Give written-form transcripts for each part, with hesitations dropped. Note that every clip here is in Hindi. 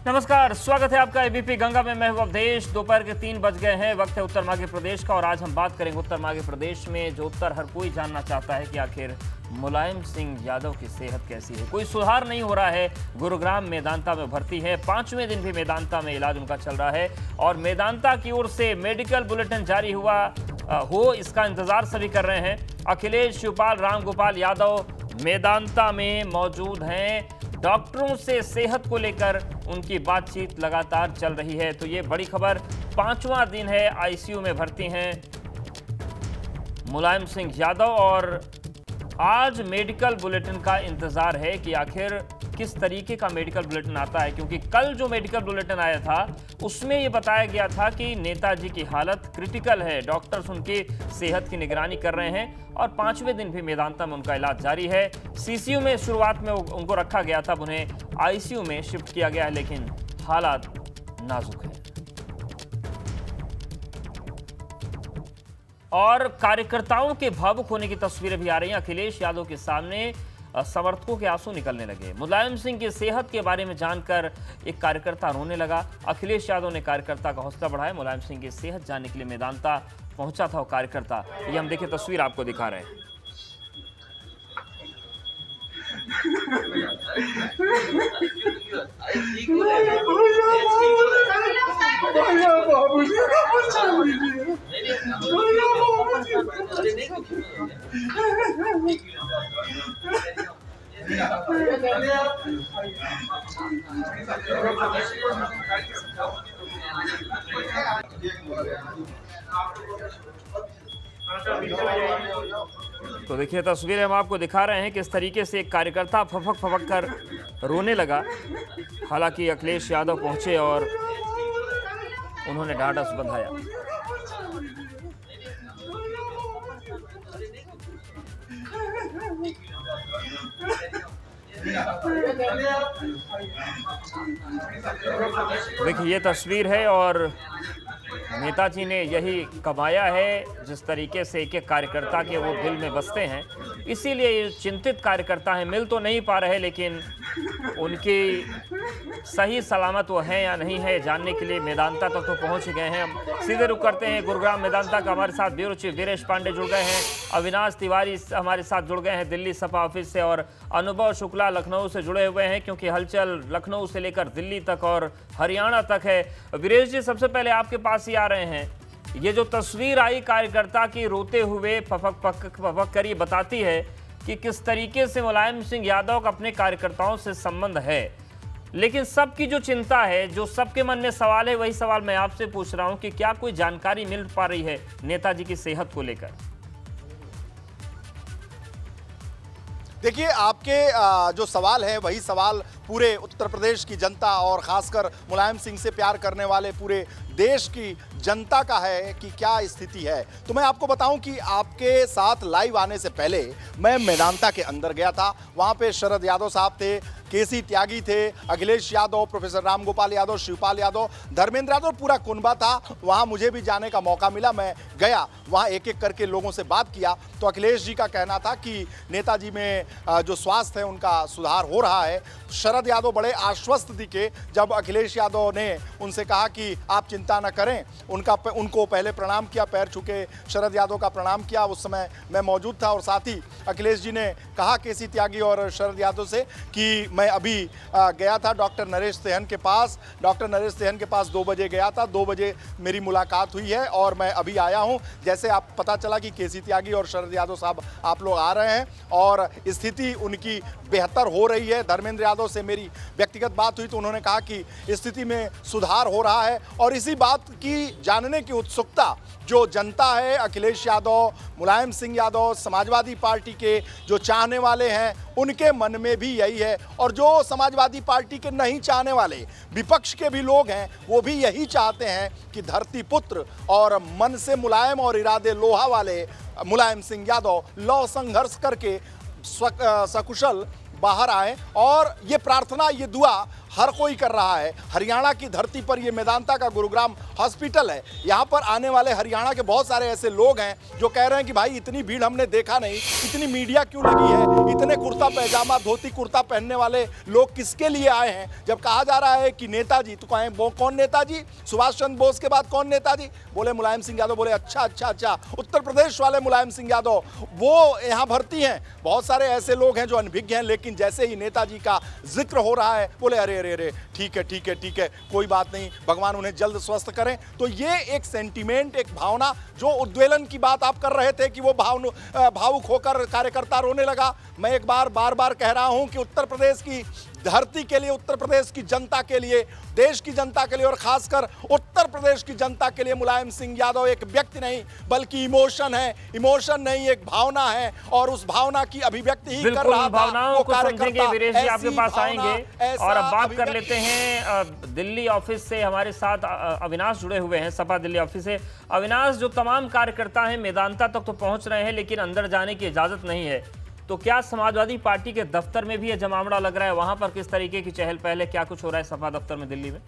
नमस्कार, स्वागत है आपका एबीपी गंगा में। मैं हूं अवधेश। दोपहर के 3 बज गए हैं। वक्त है उत्तर माघ प्रदेश का और आज हम बात करेंगे उत्तर माघ प्रदेश में जो उत्तर हर कोई जानना चाहता है कि आखिर मुलायम सिंह यादव की सेहत कैसी है। कोई सुधार नहीं हो रहा है। गुरुग्राम मेदांता में भर्ती है, 5वें दिन भी मेदांता में इलाज उनका चल रहा है और मेदांता की ओर से मेडिकल बुलेटिन जारी हो इसका इंतजार सभी कर रहे हैं। अखिलेश शिवपाल रामगोपाल यादव मेदांता में मौजूद हैं। डॉक्टरों से सेहत को लेकर उनकी बातचीत लगातार चल रही है। तो ये बड़ी खबर, 5वां दिन है, आईसीयू में भर्ती हैं मुलायम सिंह यादव और आज मेडिकल बुलेटिन का इंतजार है कि आखिर किस तरीके का मेडिकल बुलेटिन आता है, क्योंकि कल जो मेडिकल बुलेटिन आया था उसमें ये बताया गया था कि नेताजी की हालत क्रिटिकल है, डॉक्टर्स उनकी सेहत की निगरानी कर रहे हैं और 5वें दिन भी मेदांता में उनका इलाज जारी है। सीसीयू में शुरुआत में उनको रखा गया था, अब उन्हें आईसीयू में शिफ्ट किया गया है, लेकिन हालात नाजुक है। और कार्यकर्ताओं के भावुक होने की तस्वीरें भी आ रही हैं। अखिलेश यादव के सामने समर्थकों के आंसू निकलने लगे। मुलायम सिंह की सेहत के बारे में जानकर एक कार्यकर्ता रोने लगा। अखिलेश यादव ने कार्यकर्ता का हौसला बढ़ाया। मुलायम सिंह की सेहत जानने के लिए मेदांता पहुंचा था वो कार्यकर्ता। ये हम देखिए तस्वीर आपको दिखा रहे हैं। तो देखिए तस्वीरें हम आपको दिखा रहे हैं किस तरीके से एक कार्यकर्ता फपक कर रोने लगा। हालांकि अखिलेश यादव पहुंचे और उन्होंने ढाढ़स बंधाया। देखिए ये तस्वीर है और नेताजी ने यही कमाया है, जिस तरीके से एक एक कार्यकर्ता के वो दिल में बसते हैं। इसीलिए ये चिंतित कार्यकर्ता हैं, मिल तो नहीं पा रहे, लेकिन उनकी सही सलामत वो हैं या नहीं है जानने के लिए मेदांता तक तो पहुंच गए हैं। हम सीधे रुख करते हैं गुरुग्राम मेदांता का। हमारे साथ ब्यूरो चीफ वीरेश पांडे जुड़ गए हैं, अविनाश तिवारी हमारे साथ जुड़ गए हैं दिल्ली सपा ऑफिस से और अनुभव शुक्ला लखनऊ से जुड़े हुए हैं, क्योंकि हलचल लखनऊ से लेकर दिल्ली तक और हरियाणा तक है। वीरेश जी, सबसे पहले आपके पास ही आ रहे हैं। ये जो तस्वीर आई कार्यकर्ता की रोते हुए फपक कर, ये बताती है कि किस तरीके से मुलायम सिंह यादव का अपने कार्यकर्ताओं से संबंध है। लेकिन सबकी जो चिंता है, जो सबके मन में सवाल है, वही सवाल मैं आपसे पूछ रहा हूं कि क्या कोई जानकारी मिल पा रही है नेताजी की सेहत को लेकर? देखिए, आपके जो सवाल है वही सवाल पूरे उत्तर प्रदेश की जनता और खासकर मुलायम सिंह से प्यार करने वाले पूरे देश की जनता का है कि क्या स्थिति है। तो मैं आपको बताऊं कि आपके साथ लाइव आने से पहले मैं मेदांता के अंदर गया था। वहां पे शरद यादव साहब थे, केसी त्यागी थे, अखिलेश यादव, प्रोफेसर रामगोपाल यादव, शिवपाल यादव, धर्मेंद्र यादव, पूरा कुनबा था। वहां मुझे भी जाने का मौका मिला। मैं गया, वहां एक एक करके लोगों से बात किया। तो अखिलेश जी का कहना था कि नेताजी में जो स्वास्थ्य है उनका सुधार हो रहा है। शरद यादव बड़े आश्वस्त दिखे जब अखिलेश यादव ने उनसे कहा कि आप चिंता न करें। उनको पहले प्रणाम किया, पैर छू के शरद यादव का प्रणाम किया। उस समय मैं मौजूद था और साथ ही अखिलेश जी ने कहा केसी त्यागी और शरद यादव से कि मैं अभी गया था डॉक्टर नरेश सेहन के पास। डॉक्टर नरेश सेहन के पास 2 बजे गया था, 2 बजे मेरी मुलाकात हुई है और मैं अभी आया हूं। जैसे आप पता चला कि केसी त्यागी और शरद यादव साहब आप लोग आ रहे हैं और स्थिति उनकी बेहतर हो रही है। धर्मेंद्र यादव से मेरी व्यक्तिगत बात हुई तो उन्होंने कहा कि स्थिति में सुधार हो रहा है और इसी बात की जानने की उत्सुकता जो जनता है, अखिलेश यादव, मुलायम सिंह यादव, समाजवादी पार्टी के जो चाहने वाले हैं उनके मन में भी यही है और जो समाजवादी पार्टी के नहीं चाहने वाले विपक्ष के भी लोग हैं वो भी यही चाहते हैं कि धरती पुत्र और मन से मुलायम और इरादे लोहा वाले मुलायम सिंह यादव लौ संघर्ष करके सकुशल बाहर आए। और ये प्रार्थना, ये दुआ हर कोई कर रहा है। हरियाणा की धरती पर ये मेदांता का गुरुग्राम हॉस्पिटल है। यहाँ पर आने वाले हरियाणा के बहुत सारे ऐसे लोग हैं जो कह रहे हैं कि भाई इतनी भीड़ हमने देखा नहीं, इतनी मीडिया क्यों लगी है, इतने कुर्ता पैजामा धोती कुर्ता पहनने वाले लोग किसके लिए आए हैं। जब कहा जा रहा है कि नेताजी, तो कहें वो कौन नेताजी, सुभाष चंद्र बोस के बाद कौन नेताजी, बोले मुलायम सिंह यादव। बोले अच्छा, उत्तर प्रदेश वाले मुलायम सिंह यादव वो यहाँ भर्ती हैं। बहुत सारे ऐसे लोग हैं जो अनभिज्ञ हैं, लेकिन जैसे ही नेताजी का जिक्र हो रहा है बोले अरे अरे अरे ठीक है, कोई बात नहीं, भगवान उन्हें जल्द स्वस्थ करें। तो ये एक सेंटीमेंट, एक भावना, जो उद्वेलन की बात आप कर रहे थे कि वो भावुक होकर कार्यकर्ता रोने लगा। मैं एक बार बार कह रहा हूं कि उत्तर प्रदेश की धरती के लिए, उत्तर प्रदेश की जनता के लिए, देश की जनता के लिए और खासकर उत्तर प्रदेश की जनता के लिए मुलायम सिंह यादव एक व्यक्ति नहीं बल्कि इमोशन है। इमोशन नहीं, एक भावना है, और उस भावना की अभिव्यक्ति ही कर रहा था। भावनाओं को समझेंगे। वीरेश जी आपके पास आएंगे और अब बात कर लेते हैं दिल्ली ऑफिस से। हमारे साथ अविनाश जुड़े हुए हैं सपा दिल्ली ऑफिस से। अविनाश, जो तमाम कार्यकर्ता हैं मेदांता तक तो पहुंच रहे हैं लेकिन अंदर जाने की इजाजत नहीं है, तो क्या समाजवादी पार्टी के दफ्तर में भी यह जमावड़ा लग रहा है? वहां पर किस तरीके की चहल पहल है, क्या कुछ हो रहा है सपा दफ्तर में दिल्ली में?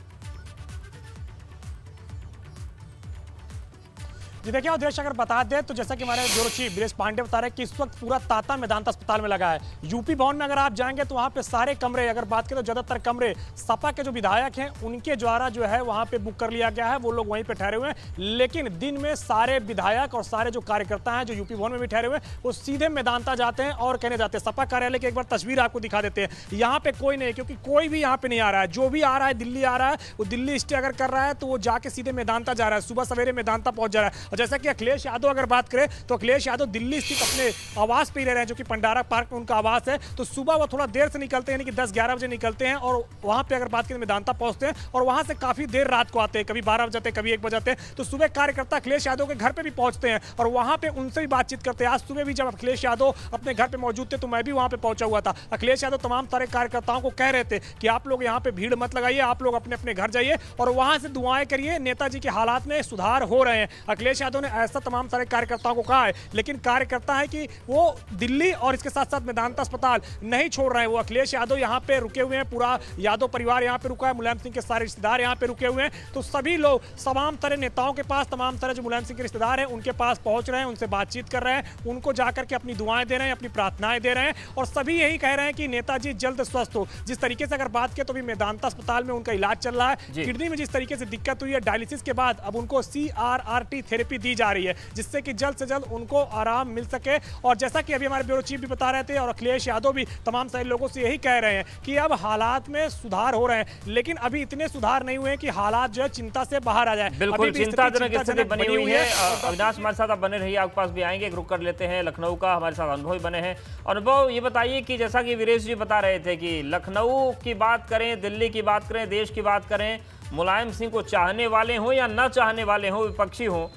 जी देखिए उद्देश्य अगर बता दें तो जैसा कि हमारे ब्यूरो चीफ वीरेश पांडे बता रहे हैं कि इस वक्त पूरा तांता मेदांता अस्पताल में लगा है। यूपी भवन में अगर आप जाएंगे तो वहां पे सारे कमरे, अगर बात करें तो ज्यादातर कमरे सपा के जो विधायक हैं उनके द्वारा जो है वहां पे बुक कर लिया गया है, वो लोग वहीं पे ठहरे हुए हैं। लेकिन दिन में सारे विधायक और सारे जो कार्यकर्ता हैं जो यूपी भवन में भी ठहरे हुए हैं वो सीधे मेदांता जाते हैं और कहने जाते हैं। सपा कार्यालय की एक बार तस्वीर आपको दिखा देते हैं। यहाँ पे कोई नहीं, क्योंकि कोई भी यहाँ पे नहीं आ रहा है। जो भी आ रहा है दिल्ली आ रहा है, वो दिल्ली स्टे अगर कर रहा है तो वो जाके सीधे मेदांता जा रहा है, सुबह सवेरे मेदांता पहुंच जा रहा है। और जैसा कि अखिलेश यादव अगर बात करें तो अखिलेश यादव दिल्ली स्थित अपने आवास पे ही रह रहे हैं, जो कि पंडारा पार्क में उनका आवास है। तो सुबह वो थोड़ा देर से निकलते हैं, यानी कि 10-11 बजे निकलते हैं और वहां पे अगर बात करें मेदांता पहुंचते हैं और वहां से काफी देर रात को आते हैं, कभी 12 बजे जाते हैं, कभी 1 बजे जाते हैं। तो सुबह कार्यकर्ता अखिलेश यादव के घर पे भी पहुंचते हैं और वहां पे उनसे भी बातचीत करते हैं। आज सुबह भी जब अखिलेश यादव अपने घर पे मौजूद थे तो मैं भी वहां पे पहुंचा हुआ था। अखिलेश यादव तमाम सारे कार्यकर्ताओं को कह रहे थे कि आप लोग यहाँ पे भीड़ मत लगाइए, आप लोग अपने अपने घर जाइए और वहां से दुआएं करिए, नेताजी के हालात में सुधार हो रहे हैं। अखिलेश यादव ने ऐसा तमाम सारे कार्यकर्ताओं को कहा है, लेकिन कार्यकर्ता है कि वो दिल्ली और इसके साथ साथ मेदांता अस्पताल नहीं छोड़ रहे हैं। वो अखिलेश यादव यहाँ पे रुके हुए हैं, पूरा यादव परिवार यहाँ पे रुका है, मुलायम सिंह के सारे रिश्तेदार यहाँ पे रुके हुए हैं। तो सभी लोग तमाम तरह नेताओं के पास, तमाम तरह जो मुलायम सिंह के रिश्तेदार हैं उनके पास पहुंच रहे हैं, उनसे बातचीत कर रहे हैं, उनको जाकर के अपनी दुआएं दे रहे हैं, अपनी प्रार्थनाएं दे रहे हैं और सभी यही कह रहे हैं कि नेताजी जल्द स्वस्थ हो। जिस तरीके से अगर बात करें तो भी मेदांता अस्पताल में उनका इलाज चल रहा है। किडनी में जिस तरीके से दिक्कत हुई है, डायलिसिस के बाद अब उनको CRRT थेरेपी दी जा रही है, जिससे कि जल्द से जल्द उनको आराम मिल सके। और जैसा कि अभी हमारे ब्यूरो चीफ भी बता रहे थे और अखिलेश यादव भी तमाम सारे लोगों से यही कह रहे हैं कि अब हालात में सुधार हो रहे हैं, लेकिन अभी इतने सुधार नहीं हुए कि हालात जो है चिंता से बाहर आ जाए। बिल्कुल चिंताजनक स्थिति बनी हुई है। अविनाश हमारे साथ आप बने रहिए, आपके पास भी आएंगे। एक रुक कर लेते हैं लखनऊ का, हमारे साथ अनुभव बने हैं। अनुभव, ये बताइए कि जैसा कि वीरेश जी बता रहे थे कि लखनऊ की बात करें, दिल्ली की बात करें, देश की बात करें, मुलायम सिंह को चाहने वाले हों या न चाहने वाले हों, विपक्षी हों,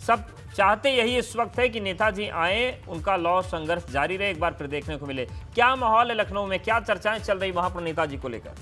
सब चाहते यही इस वक्त है कि नेताजी आए, उनका लौ संघर्ष जारी रहे, एक बार फिर देखने को मिले। क्या माहौल है लखनऊ में, क्या चर्चाएं चल रही वहां पर नेताजी को लेकर?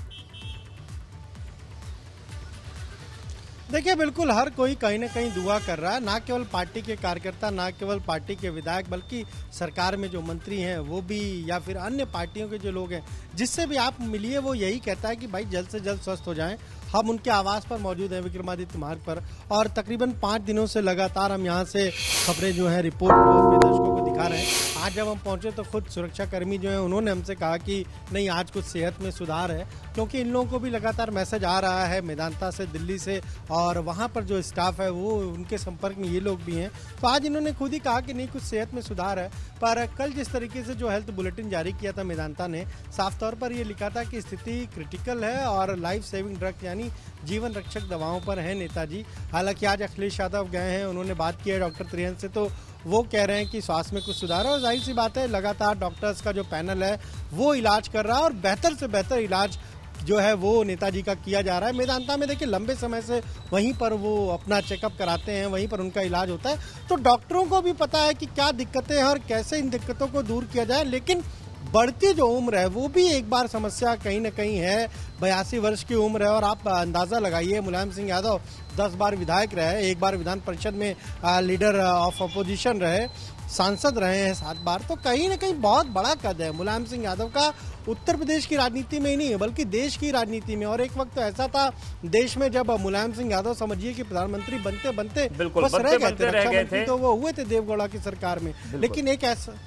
देखिए बिल्कुल हर कोई कहीं ना कहीं दुआ कर रहा है, ना केवल पार्टी के कार्यकर्ता, ना केवल पार्टी के विधायक, बल्कि सरकार में जो मंत्री हैं वो भी, या फिर अन्य पार्टियों के जो लोग हैं जिससे भी आप मिलिए, वो यही कहता है कि भाई जल्द से जल्द स्वस्थ हो जाएं। हम उनके आवास पर मौजूद हैं विक्रमादित्य मार्ग पर और तकरीबन 5 दिनों से लगातार हम यहाँ से खबरें जो है रिपोर्ट अपने दर्शकों को दिखा रहे हैं। आज जब हम पहुँचे तो खुद सुरक्षाकर्मी जो है उन्होंने हमसे कहा कि नहीं, आज कुछ सेहत में सुधार है, क्योंकि इन लोगों को भी लगातार मैसेज आ रहा है मेदांता से, दिल्ली से, और वहाँ पर जो स्टाफ है वो उनके संपर्क में ये लोग भी हैं। तो आज इन्होंने खुद ही कहा कि नहीं, कुछ सेहत में सुधार है। पर कल जिस तरीके से जो हेल्थ बुलेटिन जारी किया था मेदांता ने, साफ तौर पर ये लिखा था कि स्थिति क्रिटिकल है और लाइफ सेविंग ड्रग यानी जीवन रक्षक दवाओं पर है नेताजी। हालांकि आज अखिलेश यादव गए हैं, उन्होंने बात की है डॉक्टर त्रिहन से, तो वो कह रहे हैं कि स्वास्थ्य में कुछ सुधार है और जाहिर सी बात है लगातार डॉक्टर्स का जो पैनल है वो इलाज कर रहा है और बेहतर से बेहतर इलाज जो है वो नेताजी का किया जा रहा है। मेदांता में देखिए लंबे समय से वहीं पर वो अपना चेकअप कराते हैं, वहीं पर उनका इलाज होता है, तो डॉक्टरों को भी पता है कि क्या दिक्कतें हैं और कैसे इन दिक्कतों को दूर किया जाए। लेकिन बढ़ती जो उम्र है वो भी एक बार समस्या कहीं ना कहीं है। 82 वर्ष की उम्र है और आप अंदाज़ा लगाइए, मुलायम सिंह यादव 10 बार विधायक रहे, एक बार विधान परिषद में लीडर ऑफ अपोजिशन रहे, सांसद रहे हैं 7 बार। तो कहीं ना कहीं बहुत बड़ा कद है मुलायम सिंह यादव का, उत्तर प्रदेश की राजनीति में ही नहीं है बल्कि देश की राजनीति में। और एक वक्त तो ऐसा था देश में जब मुलायम सिंह यादव समझिए कि प्रधानमंत्री बनते बनते बस रह गए थे, तो वो हुए थे देवगौड़ा की सरकार में। लेकिन एक ऐसा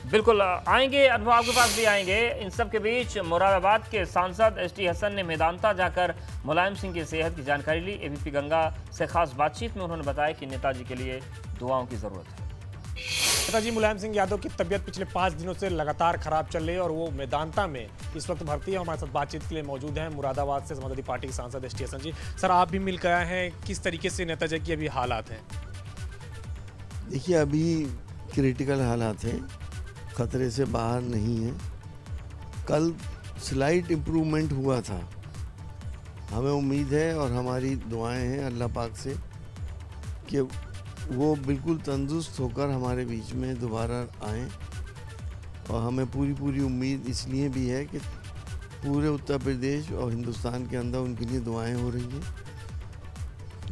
बिल्कुल आएंगे, अनुभव आपके पास भी आएंगे। इन सब के बीच मुरादाबाद के सांसद एसटी हसन ने मेदांता जाकर मुलायम सिंह की सेहत की जानकारी ली। एबीपी गंगा से खास बातचीत में उन्होंने बताया कि नेताजी के लिए दुआओं की जरूरत है। नेताजी मुलायम सिंह यादव की तबीयत पिछले 5 दिनों से लगातार खराब चल रही है और वो मेदांता में इस वक्त भर्ती है। हमारे साथ बातचीत के लिए मौजूद हैं मुरादाबाद से समाजवादी पार्टी के सांसद एसटी हसन जी। सर, आप भी मिलकर आए हैं, किस तरीके से नेताजी की अभी हालात हैं? देखिए, अभी क्रिटिकल हालात हैं, खतरे से बाहर नहीं है। कल स्लाइट इम्प्रूवमेंट हुआ था, हमें उम्मीद है और हमारी दुआएं हैं अल्लाह पाक से कि वो बिल्कुल तंदुरुस्त होकर हमारे बीच में दोबारा आएँ। और हमें पूरी उम्मीद इसलिए भी है कि पूरे उत्तर प्रदेश और हिंदुस्तान के अंदर उनके लिए दुआएं हो रही हैं।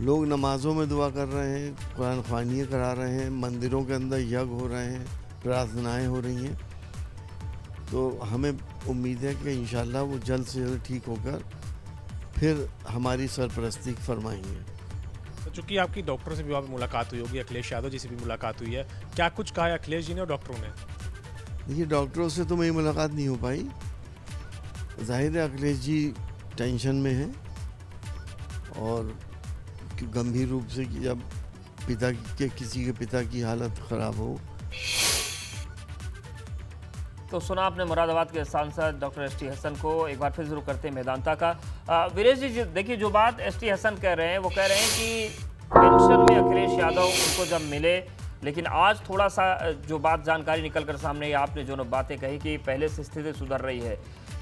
लोग नमाज़ों में दुआ कर रहे हैं, कुरान ख़वानियाँ करा रहे हैं, मंदिरों के अंदर यज्ञ हो रहे हैं, प्रार्थनाएं हो रही हैं। तो हमें उम्मीद है कि इंशाल्लाह वो जल्द से जल्द ठीक होकर फिर हमारी सरपरस्ती फरमाएंगे। तो चूंकि आपकी डॉक्टर से भी वहाँ मुलाकात हुई होगी, अखिलेश यादव जी से भी मुलाकात हुई है, क्या कुछ कहा है अखिलेश जी ने और डॉक्टरों ने? देखिए, डॉक्टरों से तो मेरी मुलाकात नहीं हो पाई। जाहिर है अखिलेश जी टेंशन में हैं और गंभीर रूप से कि जब किसी के पिता की हालत ख़राब हो। तो सुना आपने मुरादाबाद के सांसद डॉक्टर एसटी हसन को। एक बार फिर शुरू करते हैं मेदांता का। वीरेश जी, देखिए जो बात एसटी हसन कह रहे हैं, वो कह रहे हैं कि पेंशन में अखिलेश यादव उनको जब मिले, लेकिन आज थोड़ा सा जो बात जानकारी निकल कर सामने आई, आपने जो बातें कही कि पहले से स्थिति सुधर रही है,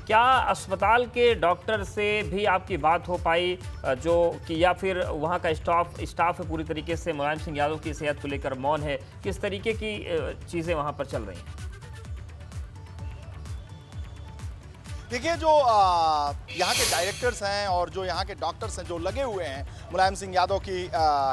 क्या अस्पताल के डॉक्टर से भी आपकी बात हो पाई जो कि, या फिर वहाँ का स्टाफ है पूरी तरीके से मुलायम सिंह यादव की सेहत को लेकर मौन है? किस तरीके की चीज़ें वहाँ पर चल रही हैं? देखिए, जो यहाँ के डायरेक्टर्स हैं और जो यहाँ के डॉक्टर्स हैं जो लगे हुए हैं मुलायम सिंह यादव की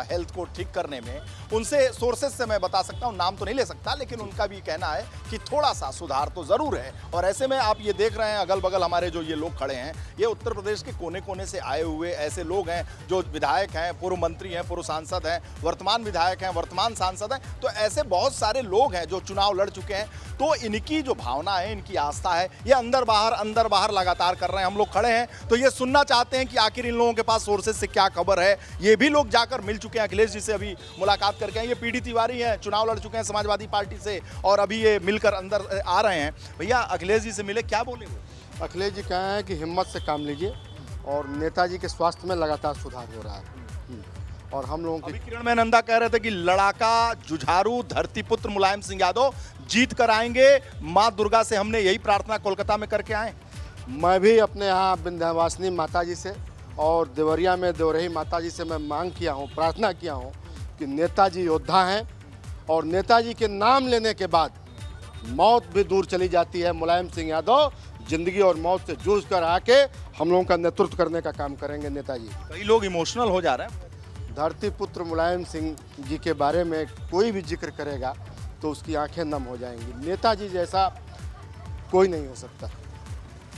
हेल्थ को ठीक करने में, उनसे सोर्सेज से मैं बता सकता हूँ, नाम तो नहीं ले सकता, लेकिन उनका भी कहना है कि थोड़ा सा सुधार तो ज़रूर है। और ऐसे में आप ये देख रहे हैं अगल बगल हमारे जो ये लोग खड़े हैं, ये उत्तर प्रदेश के कोने कोने से आए हुए ऐसे लोग हैं जो विधायक हैं, पूर्व मंत्री हैं, पूर्व सांसद हैं, वर्तमान विधायक हैं, वर्तमान सांसद हैं। तो ऐसे बहुत सारे लोग हैं जो चुनाव लड़ चुके हैं। तो इनकी जो भावना है, इनकी आस्था है, ये अंदर बाहर लगातार कर रहे हैं। हम लोग खड़े हैं तो ये सुनना चाहते हैं कि आखिर इन लोगों के पास सोर्सेज से क्या खबर है। ये भी लोग जाकर मिल चुके हैं, अखिलेश जी से अभी मुलाकात करके हैं। ये पीडी तिवारी हैं, चुनाव लड़ चुके हैं समाजवादी पार्टी से और अभी ये मिलकर अंदर आ रहे हैं। भैया, अखिलेश जी से मिले, क्या बोले वो? अखिलेश जी कहे हैं कि हिम्मत से काम लीजिए और नेताजी के स्वास्थ्य में लगातार सुधार हो रहा है। और हम लोगों की किरण में नंदा कह रहे थे कि लड़ाका जुझारू धरतीपुत्र मुलायम सिंह यादव जीत कर आएंगे। माँ दुर्गा से हमने यही प्रार्थना कोलकाता में करके आए। मैं भी अपने यहाँ विंध्यवासिनी माता जी से और देवरिया में देवरही माता जी से मैं मांग किया हूँ, प्रार्थना किया हूँ कि नेताजी योद्धा हैं और नेताजी के नाम लेने के बाद मौत भी दूर चली जाती है। मुलायम सिंह यादव जिंदगी और मौत से जूझ कर आके हम लोगों का नेतृत्व करने का काम करेंगे नेताजी। कई लोग इमोशनल हो जा रहे हैं। धरती पुत्र मुलायम सिंह जी के बारे में कोई भी जिक्र करेगा तो उसकी आंखें नम हो जाएंगी। नेताजी जैसा कोई नहीं हो सकता,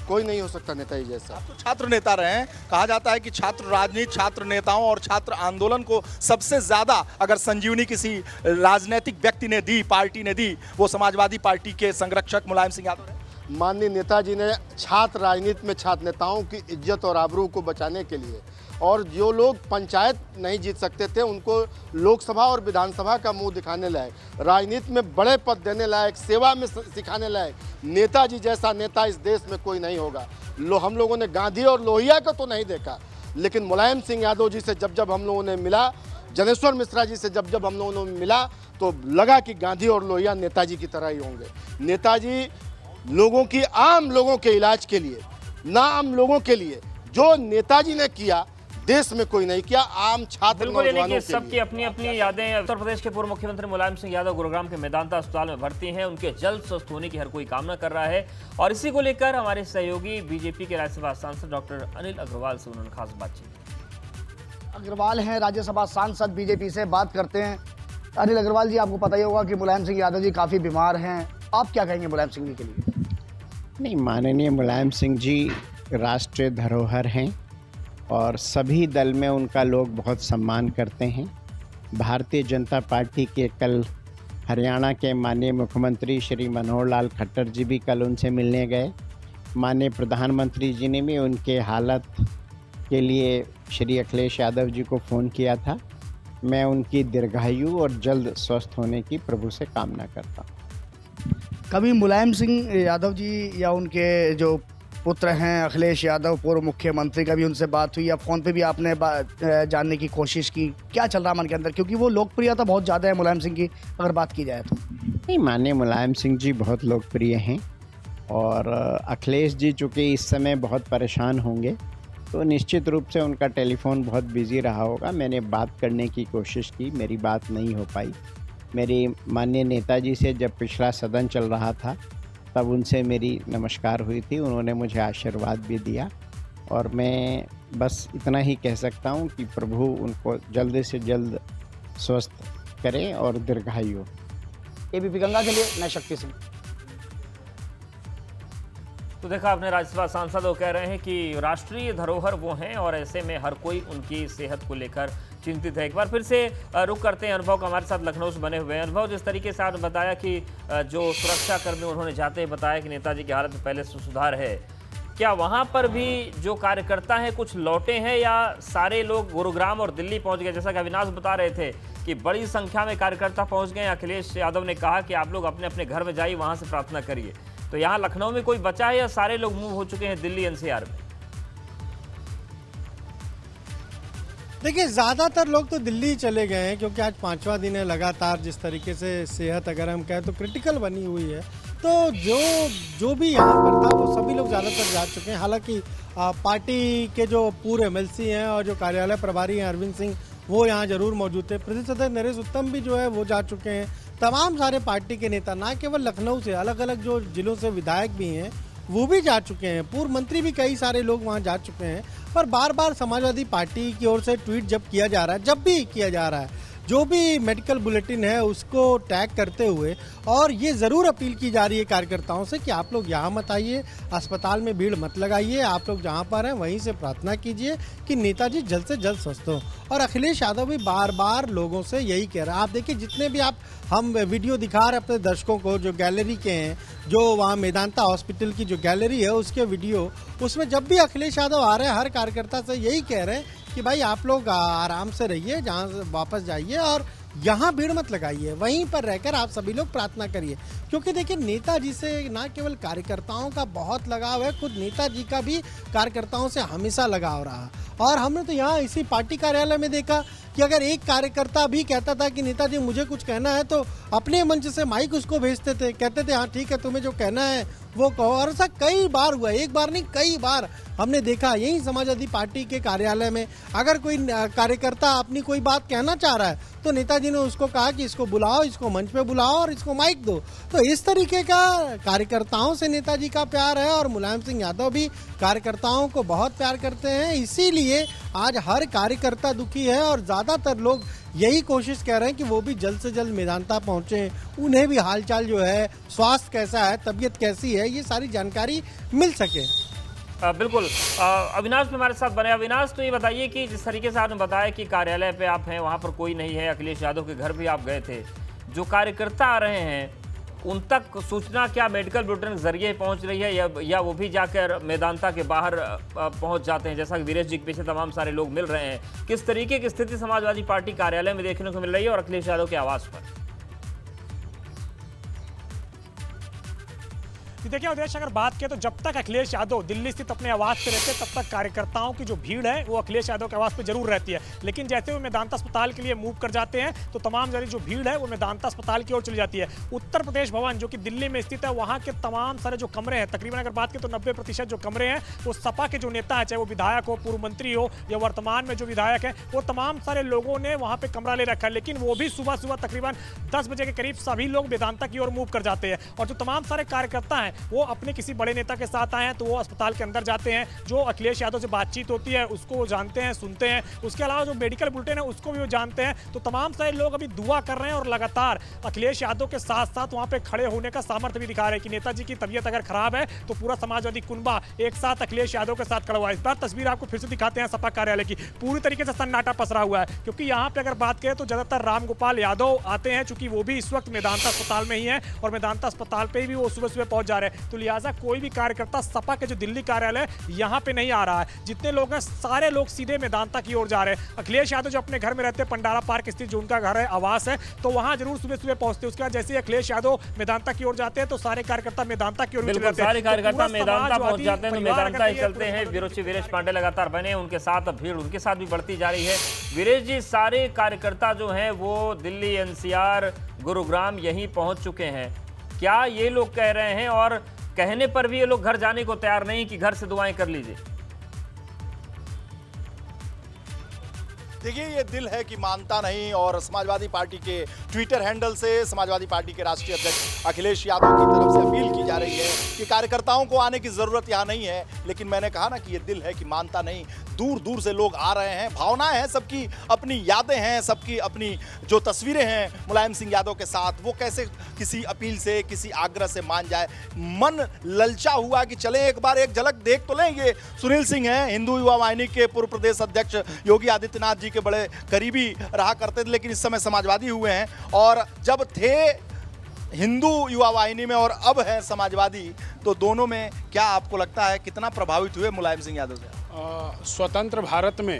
कोई नहीं हो सकता नेताजी जैसा। आप तो छात्र नेता रहे हैं, कहा जाता है कि छात्र राजनीति, छात्र नेताओं और छात्र आंदोलन को सबसे ज्यादा अगर संजीवनी किसी राजनीतिक व्यक्ति ने दी, पार्टी ने दी, वो समाजवादी पार्टी के संरक्षक मुलायम सिंह यादव है। माननीय नेताजी ने छात्र राजनीति में छात्र नेताओं की इज्जत और आबरू को बचाने के लिए, और जो लोग पंचायत नहीं जीत सकते थे उनको लोकसभा और विधानसभा का मुंह दिखाने लायक, राजनीति में बड़े पद देने लायक, सेवा में सिखाने लायक नेताजी जैसा नेता इस देश में कोई नहीं होगा। हम लोगों ने गांधी और लोहिया को तो नहीं देखा, लेकिन मुलायम सिंह यादव जी से जब हम लोगों ने मिला, जनेश्वर मिश्रा जी से जब हम लोगों ने मिला, तो लगा कि गांधी और लोहिया नेताजी की तरह ही होंगे। नेताजी लोगों की, आम लोगों के इलाज के लिए, ना आम लोगों के लिए जो नेताजी ने किया, देश में कोई नहीं किया। आम छात्र बिल्कुल, यानी नौजवानों कि के सबकी लिए। अपनी अपनी यादें। उत्तर प्रदेश के पूर्व मुख्यमंत्री मुलायम सिंह यादव गुरुग्राम के मेदांता अस्पताल में भर्ती हैं। उनके जल्द स्वस्थ होने की हर कोई कामना कर रहा है और इसी को लेकर हमारे सहयोगी बीजेपी के राज्यसभा सांसद डॉक्टर अनिल अग्रवाल से उन्होंने खास बातचीत। अग्रवाल हैं राज्यसभा सांसद, बीजेपी से बात करते हैं। अनिल अग्रवाल जी, आपको पता ही होगा कि मुलायम सिंह यादव जी काफ़ी बीमार हैं, आप क्या कहेंगे मुलायम सिंह जी के लिए? नहीं, माननीय मुलायम सिंह जी राष्ट्रीय धरोहर हैं और सभी दल में उनका लोग बहुत सम्मान करते हैं। भारतीय जनता पार्टी के कल हरियाणा के माननीय मुख्यमंत्री श्री मनोहर लाल खट्टर जी भी कल उनसे मिलने गए। माननीय प्रधानमंत्री जी ने भी उनके हालत के लिए श्री अखिलेश यादव जी को फ़ोन किया था। मैं उनकी दीर्घायु और जल्द स्वस्थ होने की प्रभु से कामना करता हूँ। कभी मुलायम सिंह यादव जी या उनके जो पुत्र हैं अखिलेश यादव पूर्व मुख्यमंत्री, का भी उनसे बात हुई या फ़ोन पे भी आपने जानने की कोशिश की, क्या चल रहा है मन के अंदर? क्योंकि वो लोकप्रियता बहुत ज़्यादा है मुलायम सिंह की अगर बात की जाए तो। नहीं, माननीय मुलायम सिंह जी बहुत लोकप्रिय हैं और अखिलेश जी चूँकि इस समय बहुत परेशान होंगे तो निश्चित रूप से उनका टेलीफोन बहुत बिजी रहा होगा। मैंने बात करने की कोशिश की, मेरी बात नहीं हो पाई। मेरी माननीय नेताजी से जब पिछला सदन चल रहा था तब उनसे मेरी नमस्कार हुई थी, उन्होंने मुझे आशीर्वाद भी दिया और मैं बस इतना ही कह सकता हूँ कि प्रभु उनको जल्द से जल्द स्वस्थ करें और दीर्घायु। एबीपी गंगा के लिए मैं शक्ति सिंह। तो देखा आपने, राज्यसभा सांसद वो कह रहे हैं कि राष्ट्रीय धरोहर वो हैं और ऐसे में हर कोई उनकी सेहत को लेकर चिंतित है। एक बार फिर से रुक करते हैं अनुभव का, हमारे साथ लखनऊ से बने हुए हैं। अनुभव, जिस तरीके से आपने बताया कि जो सुरक्षा कर्मी उन्होंने जाते ही बताया कि नेताजी की हालत में पहले से सुधार है, क्या वहां पर भी जो कार्यकर्ता हैं कुछ लौटे हैं या सारे लोग गुरुग्राम और दिल्ली पहुंच गए? जैसा कि अविनाश बता रहे थे कि बड़ी संख्या में कार्यकर्ता पहुंच गए। अखिलेश यादव ने कहा कि आप लोग अपने अपने घर में जाइए, वहां से प्रार्थना करिए। तो यहाँ लखनऊ में कोई बचा है या सारे लोग मूव हो चुके हैं दिल्ली एनसीआर में? देखिए, ज़्यादातर लोग तो दिल्ली चले गए हैं क्योंकि आज 5वां दिन है लगातार। जिस तरीके से सेहत अगर हम कहें तो क्रिटिकल बनी हुई है, तो जो भी यहाँ पर था वो सभी लोग ज़्यादातर जा चुके हैं। हालांकि पार्टी के जो पूर्व एमएलसी हैं और जो कार्यालय प्रभारी हैं अरविंद सिंह, वो यहाँ जरूर मौजूद थे। प्रदेश अध्यक्ष नरेश उत्तम भी जो है वो जा चुके हैं। तमाम सारे पार्टी के नेता, ना केवल लखनऊ से, अलग अलग जो जिलों से विधायक भी हैं वो भी जा चुके हैं। पूर्व मंत्री भी कई सारे लोग वहाँ जा चुके हैं। पर बार बार समाजवादी पार्टी की ओर से ट्वीट जब किया जा रहा है, जब भी किया जा रहा है, जो भी मेडिकल बुलेटिन है उसको टैग करते हुए, और ये ज़रूर अपील की जा रही है कार्यकर्ताओं से कि आप लोग यहाँ मत आइए, अस्पताल में भीड़ मत लगाइए, आप लोग जहाँ पर हैं वहीं से प्रार्थना कीजिए कि नेताजी जल्द से जल्द स्वस्थ हो। और अखिलेश यादव भी बार बार लोगों से यही कह रहा है। आप देखिए, जितने भी हम वीडियो दिखा रहे अपने दर्शकों को, जो गैलरी के हैं, जो वहाँ मेदांता हॉस्पिटल की जो गैलरी है उसके वीडियो, उसमें जब भी अखिलेश यादव आ रहे हैं हर कार्यकर्ता से यही कह रहे हैं कि भाई आप लोग आराम से रहिए, जहाँ से वापस जाइए और यहाँ भीड़ मत लगाइए, वहीं पर रहकर आप सभी लोग प्रार्थना करिए। क्योंकि देखिए, नेताजी से ना केवल कार्यकर्ताओं का बहुत लगाव है, खुद नेताजी का भी कार्यकर्ताओं से हमेशा लगाव रहा। और हमने तो यहाँ इसी पार्टी कार्यालय में देखा कि अगर एक कार्यकर्ता भी कहता था कि नेताजी मुझे कुछ कहना है, तो अपने मंच से माइक उसको भेजते थे, कहते थे हाँ ठीक है, तुम्हें जो कहना है वो कहो। और ऐसा कई बार हुआ, एक बार नहीं कई बार हमने देखा यही समाजवादी पार्टी के कार्यालय में। अगर कोई कार्यकर्ता अपनी कोई बात कहना चाह रहा है तो नेताजी ने उसको कहा कि इसको बुलाओ, इसको मंच पे बुलाओ और इसको माइक दो। तो इस तरीके का कार्यकर्ताओं से नेताजी का प्यार है और मुलायम सिंह यादव भी कार्यकर्ताओं को बहुत प्यार करते हैं। इसीलिए आज हर कार्यकर्ता दुखी है और ज़्यादातर लोग यही कोशिश कर रहे हैं कि वो भी जल्द से जल्द मेदांता पहुंचे, उन्हें भी हालचाल जो है, स्वास्थ्य कैसा है, तबीयत कैसी है, ये सारी जानकारी मिल सके। बिल्कुल। अविनाश भी हमारे साथ बने। अविनाश, तो ये बताइए कि जिस तरीके से आपने बताया कि कार्यालय पे आप हैं, वहाँ पर कोई नहीं है, अखिलेश यादव के घर भी आप गए थे, जो कार्यकर्ता आ रहे हैं उन तक सूचना क्या मेडिकल बुलेटिन के जरिए पहुंच रही है या वो भी जाकर मेदांता के बाहर पहुंच जाते हैं, जैसा कि वीरेश जी के पीछे तमाम सारे लोग मिल रहे हैं? किस तरीके की स्थिति समाजवादी पार्टी कार्यालय में देखने को मिल रही है और अखिलेश यादव के आवास पर? कि देखिए उदेश, अगर बात करें तो जब तक अखिलेश यादव दिल्ली स्थित अपने आवास पे रहते तब तक कार्यकर्ताओं की जो भीड़ है वो अखिलेश यादव के आवास पे जरूर रहती है, लेकिन जैसे वो मेदांता अस्पताल के लिए मूव कर जाते हैं तो तमाम सारी जो भीड़ है वो मेदांता अस्पताल की ओर चली जाती है। उत्तर प्रदेश भवन जो कि दिल्ली में स्थित है, वहाँ के तमाम सारे जो कमरे हैं, तकरीबन अगर बात करें तो 90% जो कमरे हैं वो सपा के जो नेता है, चाहे वो विधायक हो, पूर्व मंत्री हो या वर्तमान में जो विधायक है, वो तमाम सारे लोगों ने वहाँ पे कमरा ले रखा है। लेकिन वो भी सुबह सुबह तकरीबन 10 बजे के करीब सभी लोग वेदांता की ओर मूव कर जाते हैं, और जो तमाम सारे कार्यकर्ता हैं वो अपने किसी बड़े नेता के साथ आए हैं तो वो अस्पताल के अंदर जाते हैं, जो अखिलेश यादव से बातचीत होती है उसको वो जानते हैं, सुनते हैं। उसके अलावा जो मेडिकल बुलेटिन है उसको भी वो जानते हैं। तो तमाम सारे लोग अभी दुआ कर रहे हैं और लगातार अखिलेश यादव के साथ साथ वहाँ पे खड़े होने का सामर्थ्य भी दिखा रहे हैं कि नेताजी की तबीयत अगर खराब है तो पूरा समाजवादी कुनबा एक साथ अखिलेश यादव के साथ खड़ा हुआ है। इस बार तस्वीर आपको फिर से दिखाते हैं सपा कार्यालय की, पूरी तरीके से सन्नाटा पसरा हुआ है, क्योंकि यहाँ पे अगर बात करें तो ज्यादातर रामगोपाल यादव आते हैं, चूंकि वो भी इस वक्त मेदांता अस्पताल में ही है और मेदांता अस्पताल पे भी वो सुबह सुबह पहुंच जा रहे हैं। तो लिहाजा कोई भी कार्यकर्ता सपा के जो दिल्ली कार्यालय यहाँ पे नहीं आ रहा है। जितने लोग हैं सारे लोग सीधे मेदांता की ओर जा रहे हैं। अखिलेश यादव जो अपने घर में रहते हैं, पंडारा पार्क स्थित जो उनका घर है, आवास है, तो वहां जरूर सुबह सुबह पहुंचते हैं। उसके बाद जैसे ही अखिलेश यादव मेदांता की ओर जाते हैं तो सारे कार्यकर्ता मेदांता की ओर चले जाते हैं। सारे कार्यकर्ता मेदांता पहुंच जाते हैं तो मेदांता ही चलते हैं। वीरेश पांडे लगातार बने, उनके साथ अब भीड़ उनके साथ भी बढ़ती जा रही है। वीरेश जी, सारे कार्यकर्ता जो हैं वो दिल्ली, एनसीआर, गुरुग्राम यहीं पहुंच चुके हैं। क्या ये लोग कह रहे हैं, और कहने पर भी ये लोग घर जाने को तैयार नहीं कि घर से दुआएं कर लीजिए? देखिए, ये दिल है कि मानता नहीं, और समाजवादी पार्टी के ट्विटर हैंडल से समाजवादी पार्टी के राष्ट्रीय अध्यक्ष अखिलेश यादव की तरफ से अपील की जा रही है कि कार्यकर्ताओं को आने की ज़रूरत यहाँ नहीं है। लेकिन मैंने कहा ना कि ये दिल है कि मानता नहीं, दूर दूर से लोग आ रहे हैं, भावनाएं हैं, सबकी अपनी यादें हैं, सबकी अपनी जो तस्वीरें हैं मुलायम सिंह यादव के साथ, वो कैसे किसी अपील से, किसी आग्रह से मान जाए। मन ललचा हुआ कि चले एक बार एक झलक देख तो लें। ये सुनील सिंह हैं, हिंदू युवा वाहिनी के पूर्व प्रदेश अध्यक्ष, योगी आदित्यनाथ जी के बड़े करीबी रहा करते थे, लेकिन इस समय समाजवादी हुए हैं, और जब थे हिंदू युवा वाहिनी में और अब है समाजवादी, तो दोनों में क्या आपको लगता है कितना प्रभावित हुए मुलायम सिंह यादव से? स्वतंत्र भारत में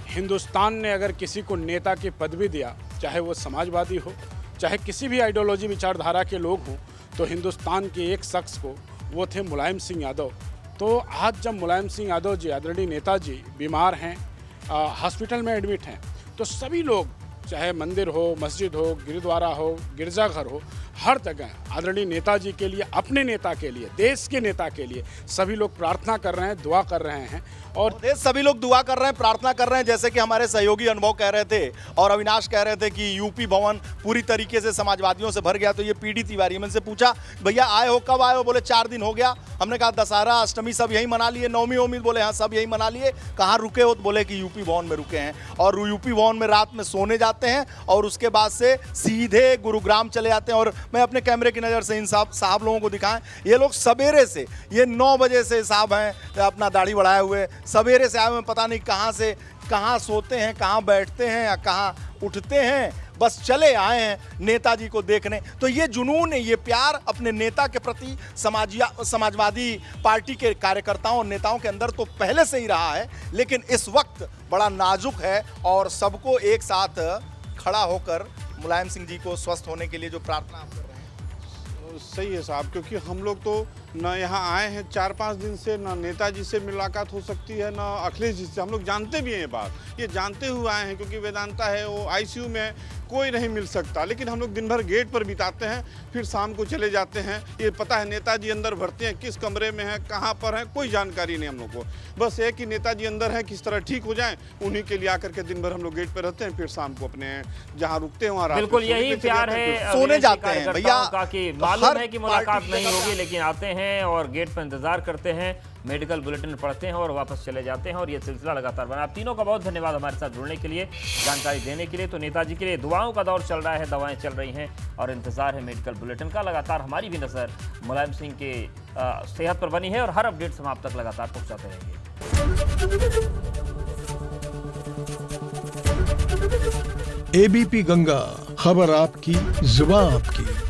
हिंदुस्तान ने अगर किसी को नेता की पदवी दिया, चाहे वो समाजवादी हो, चाहे किसी भी आइडियोलॉजी विचारधारा के लोग हों, तो हिंदुस्तान के एक शख्स को, वो थे मुलायम सिंह यादव। तो आज जब मुलायम सिंह यादव जी, आदरणीय नेताजी बीमार हैं, हॉस्पिटल में एडमिट हैं, तो सभी लोग, चाहे मंदिर हो, मस्जिद हो, गुरुद्वारा हो, गिरजाघर हो, हर जगह आदरणीय नेताजी के लिए, अपने नेता के लिए, देश के नेता के लिए सभी लोग प्रार्थना कर रहे हैं, दुआ कर रहे हैं। और सभी लोग दुआ कर रहे हैं, प्रार्थना कर रहे हैं, जैसे कि हमारे सहयोगी अनुभव कह रहे थे और अविनाश कह रहे थे कि यूपी भवन पूरी तरीके से समाजवादियों से भर गया। तो ये पीडी तिवारी, मैंने से पूछा, भैया आए हो, कब आए हो? बोले 4 दिन हो गया। हमने कहा दशहरा, अष्टमी सब यहीं मना लिए, नवमी ओमी, बोले हाँ सब यहीं मना लिए। कहाँ रुके हो? तो बोले कि यूपी भवन में रुके हैं, और यूपी भवन में रात में सोने जाते हैं और उसके बाद से सीधे गुरुग्राम चले जाते हैं। और मैं अपने कैमरे की नज़र से इन साहब लोगों को दिखाएं, ये लोग सवेरे से, ये 9 बजे से साहब हैं, अपना दाढ़ी बढ़ाए हुए, सवेरे से आए हुए, पता नहीं कहाँ से कहाँ सोते हैं, कहाँ बैठते हैं या कहाँ उठते हैं, बस चले आए हैं नेताजी को देखने। तो ये जुनून, ये प्यार अपने नेता के प्रति समाजवादी पार्टी के कार्यकर्ताओं और नेताओं के अंदर तो पहले से ही रहा है, लेकिन इस वक्त बड़ा नाजुक है, और सबको एक साथ खड़ा होकर मुलायम सिंह जी को स्वस्थ होने के लिए जो प्रार्थना आप कर रहे हैं। सही है साहब, क्योंकि हम लोग तो ना यहाँ आए हैं 4-5 दिन से, ना नेताजी से मुलाकात हो सकती है, ना अखिलेश जी से। हम लोग जानते भी हैं ये बात, ये जानते हुए आए हैं, क्योंकि वेदांता है वो आईसीयू में, कोई नहीं मिल सकता। लेकिन हम लोग दिन भर गेट पर बिताते हैं, फिर शाम को चले जाते हैं। ये पता है नेताजी अंदर भरते हैं, किस कमरे में है, कहाँ पर है, कोई जानकारी नहीं हम लोग को। बस एक ही नेताजी अंदर है, किस तरह ठीक हो जाएं, उन्हीं के लिए आकर के दिन भर हम लोग गेट पर रहते हैं, फिर शाम को अपने जहाँ रुकते हैं वहाँ बिल्कुल यही प्यार है, सोने जाते हैं भैया। मालूम है कि मुलाकात नहीं होगी, लेकिन आते हैं और गेट पर इंतजार करते हैं, मेडिकल बुलेटिन पढ़ते हैं और वापस चले जाते हैं, और ये सिलसिला लगातार बना। आप तीनों का बहुत धन्यवाद हमारे साथ जुड़ने के लिए, जानकारी देने के लिए। तो नेताजी के लिए दुआओं का दौर चल रहा है, दवाएं चल रही हैं और इंतजार है मेडिकल बुलेटिन का। लगातार हमारी भी नज़र मुलायम सिंह के सेहत पर बनी है, और हर अपडेट हम आप तक लगातार पहुँचाते रहेंगे। एबीपी गंगा, खबर आपकी, जुबान आपकी।